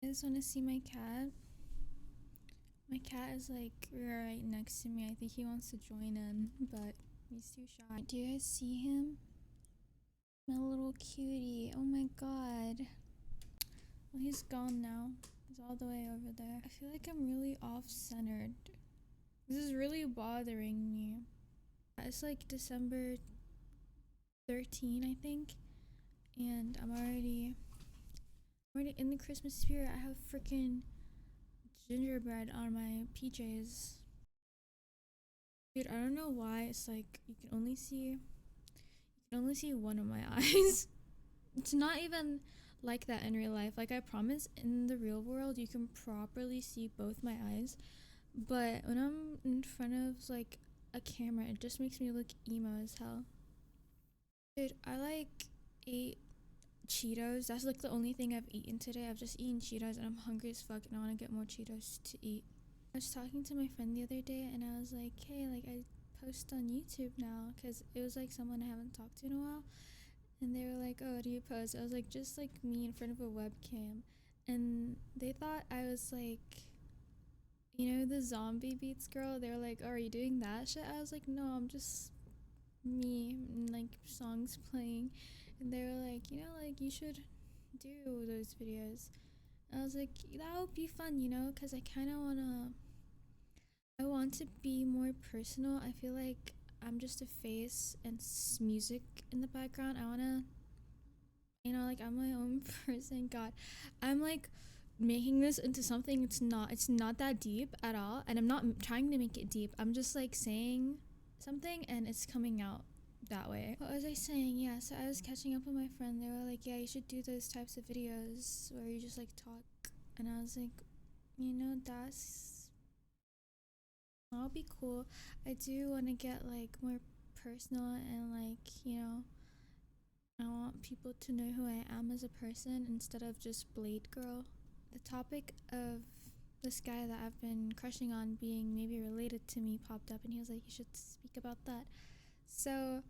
I just want to see my cat. My cat is like right next to me. I think he wants to join in, but he's too shy. Do you guys see him? My little cutie. Oh my god. Well, he's gone now. He's all the way over there. I feel like I'm really off-centered. This is really bothering me. It's like December 13, I think. And I'm already in the Christmas spirit. I have freaking gingerbread on my PJs. Dude, I don't know why it's like you can only see one of my eyes. It's not even like that in real life. Like, I promise in the real world you can properly see both my eyes. But when I'm in front of like a camera, it just makes me look emo as hell. Dude, I like ate Cheetos. That's like the only thing I've eaten today. I've just eaten Cheetos and I'm hungry as fuck and I want to get more Cheetos to eat. I was talking to my friend the other day and I was like, hey, like I post on YouTube now because it was like someone I haven't talked to in a while. And they were like, oh, what do you post? I was like, just like me in front of a webcam. And they thought I was like, you know, the zombie beats girl. They were like, oh, are you doing that shit? I was like, no, I'm just me and like songs playing. And they were like, you know, like you should do those videos. I was like, that would be fun, you know, because I want to be more personal. I feel like I'm just a face and music in the background. I want to, you know, like I'm my own person. God, I'm like making this into something it's not that deep at all, and I'm not trying to make it deep. I'm just like saying something and it's coming out that way. What was I saying? Yeah, so I was catching up with my friend. They were like, yeah, you should do those types of videos where you just like talk. And I was like, you know, that'll be cool. I do want to get like more personal and like, you know, I want people to know who I am as a person instead of just Blade Girl. The topic of this guy that I've been crushing on being maybe related to me popped up and he was like, you should speak about that. So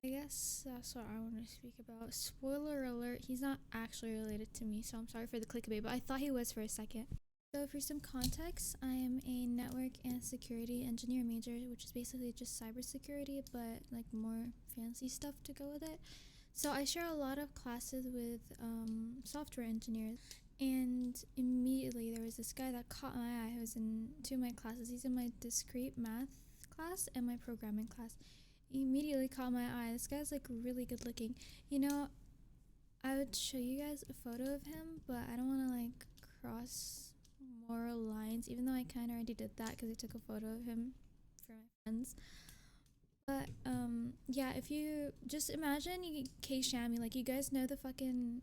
I guess that's what I want to speak about. Spoiler alert, he's not actually related to me, so I'm sorry for the clickbait, but I thought he was for a second. So for some context, I am a network and security engineer major, which is basically just cybersecurity, but like more fancy stuff to go with it. So I share a lot of classes with software engineers, and immediately there was this guy that caught my eye who was in two of my classes. He's in my discrete math class and my programming class. He immediately caught my eye. This guy's like really good looking. You know, I would show you guys a photo of him, but I don't want to like cross moral lines, even though I kind of already did that because I took a photo of him for my friends. But yeah, if you just imagine K Shammy, like you guys know the fucking,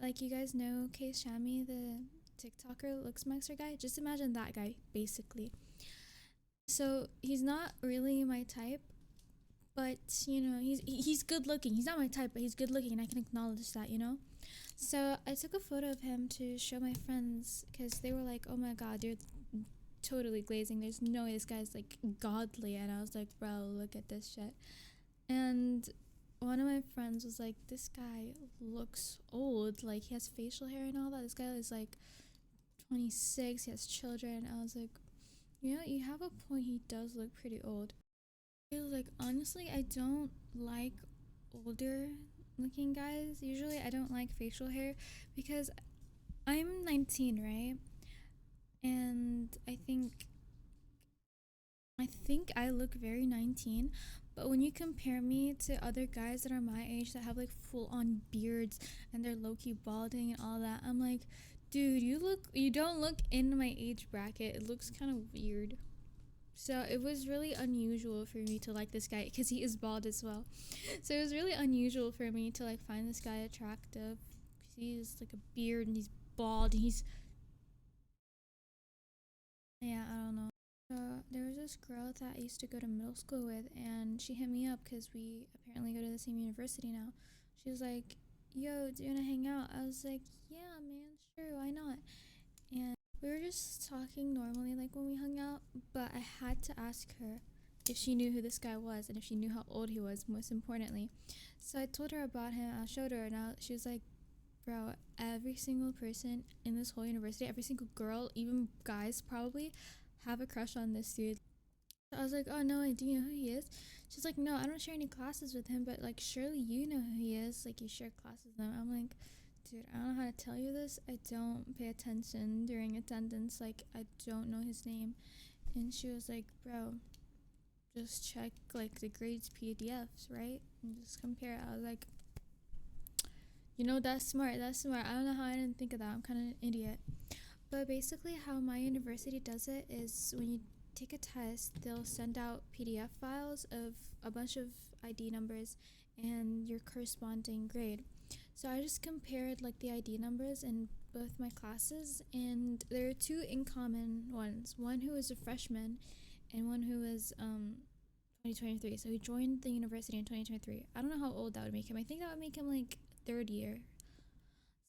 like you guys know K Shammy, the TikToker looks maxer guy. Just imagine that guy basically. So he's not really my type, but you know he's good looking. He's not my type, but he's good looking, and I can acknowledge that, you know. So I took a photo of him to show my friends because they were like, "Oh my god, you're totally glazing. There's no way this guy's like godly." And I was like, "Bro, look at this shit." And one of my friends was like, "This guy looks old. Like he has facial hair and all that. This guy is like 26. He has children." I was like, "You know, you have a point. He does look pretty old." I was like, honestly, I don't like older looking guys. Usually I don't like facial hair because I'm 19, right? And I think I look very 19, but when you compare me to other guys that are my age that have like full on beards and they're low-key balding and all that, I'm like, dude, you don't look in my age bracket. It looks kind of weird. So it was really unusual for me to like this guy because he is bald as well. So it was really unusual for me to like find this guy attractive. He has like a beard and he's bald and he's, yeah, I don't know. So there was this girl that I used to go to middle school with, and she hit me up because we apparently go to the same university now. She was like, yo, do you want to hang out? I was like, yeah, man, sure, why not? And we were just talking normally like when we hung out, but I had to ask her if she knew who this guy was and if she knew how old he was, most importantly. So I told her about him. I showed her, and she was like, bro, every single person in this whole university, every single girl, even guys probably, have a crush on this dude. So I was like, oh no, do you know who he is? She's like, no, I don't share any classes with him, but like surely you know who he is, like you share classes with him. I'm like, dude, I don't know how to tell you this. I don't pay attention during attendance, like I don't know his name. And she was like, bro, just check like the grades PDFs, right? And just compare. I was like, you know, that's smart. That's smart. I don't know how I didn't think of that. I'm kind of an idiot. But basically, how my university does it is when you take a test, they'll send out PDF files of a bunch of ID numbers and your corresponding grade. So I just compared like the ID numbers in both my classes, and there are two in common ones. One who was a freshman and one who was 2023. So he joined the university in 2023. I don't know how old that would make him. I think that would make him like third year.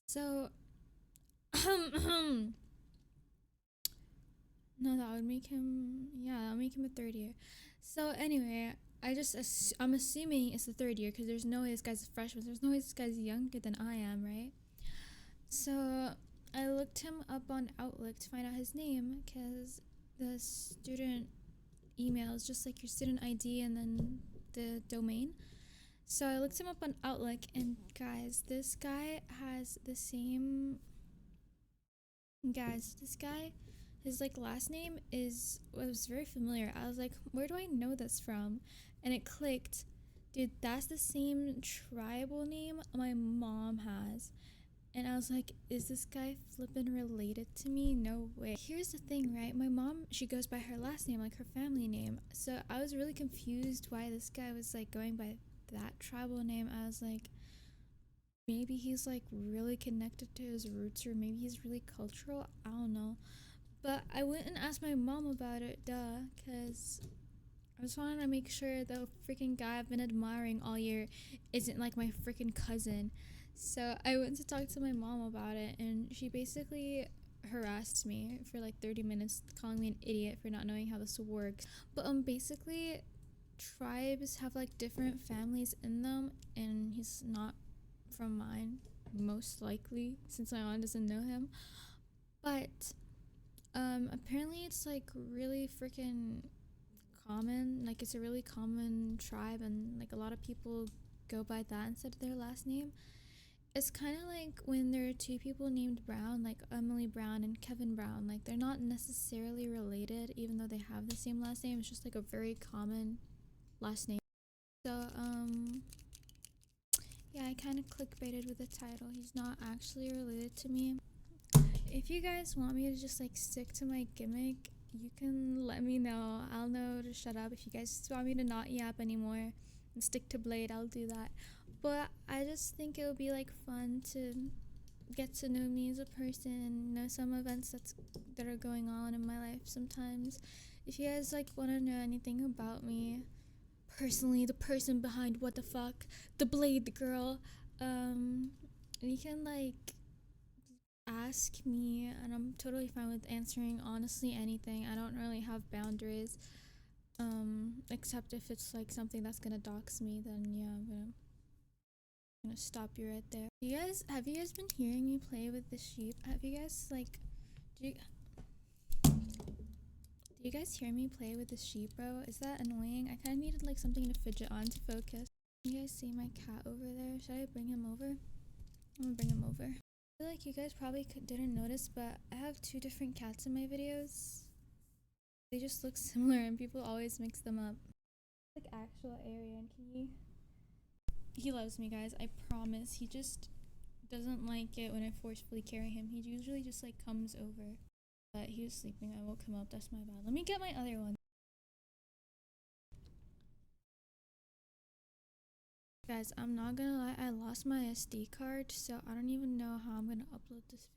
So no, that would make him, yeah, that would make him a third year. So anyway, I'm assuming it's the third year because there's no way this guy's a freshman. There's no way this guy's younger than I am, right? So I looked him up on Outlook to find out his name because the student email is just like your student ID and then the domain. So I looked him up on Outlook, and guys, this guy has the same. Guys, this guy, his like last name was very familiar. I was like, where do I know this from? And it clicked. Dude, that's the same tribal name my mom has. And I was like, is this guy flippin' related to me? No way. Here's the thing, right? My mom, she goes by her last name, like her family name. So I was really confused why this guy was like going by that tribal name. I was like, maybe he's like really connected to his roots, or maybe he's really cultural. I don't know. But I went and asked my mom about it, because I just wanted to make sure the freaking guy I've been admiring all year isn't like my freaking cousin. So I went to talk to my mom about it, and she basically harassed me for like 30 minutes, calling me an idiot for not knowing how this works. But basically, tribes have like different families in them, and he's not from mine, most likely, since my mom doesn't know him. But apparently it's like really freaking common, like it's a really common tribe, and like a lot of people go by that instead of their last name. It's kind of like when there are two people named Brown, like Emily Brown and Kevin Brown. Like they're not necessarily related, even though they have the same last name. It's just like a very common last name. So yeah, I kind of clickbaited with the title. He's not actually related to me. If you guys want me to just like stick to my gimmick, you can let me know. I'll know to shut up. If you guys want me to not yap anymore and stick to Blade, I'll do that. But I just think it would be like fun to get to know me as a person and know some events that are going on in my life sometimes. If you guys like want to know anything about me personally, the person behind what the fuck, the Blade girl, you can like ask me, and I'm totally fine with answering honestly anything. I don't really have boundaries, except if it's like something that's gonna dox me, then yeah, I'm gonna stop you right there. Have you guys been hearing me play with the sheep? Have you guys like do you guys hear me play with the sheep, bro? Is that annoying? I kind of needed like something to fidget on to focus. You guys see my cat over there? Should I bring him over? I'm gonna bring him over. I feel like you guys probably didn't notice, but I have two different cats in my videos. They just look similar, and people always mix them up. Like actual Aryan, he loves me, guys. I promise. He just doesn't like it when I forcefully carry him. He usually just like comes over. But he was sleeping. I woke him up. That's my bad. Let me get my other one. Guys, I'm not gonna lie. I lost my SD card, so I don't even know how I'm gonna upload this video.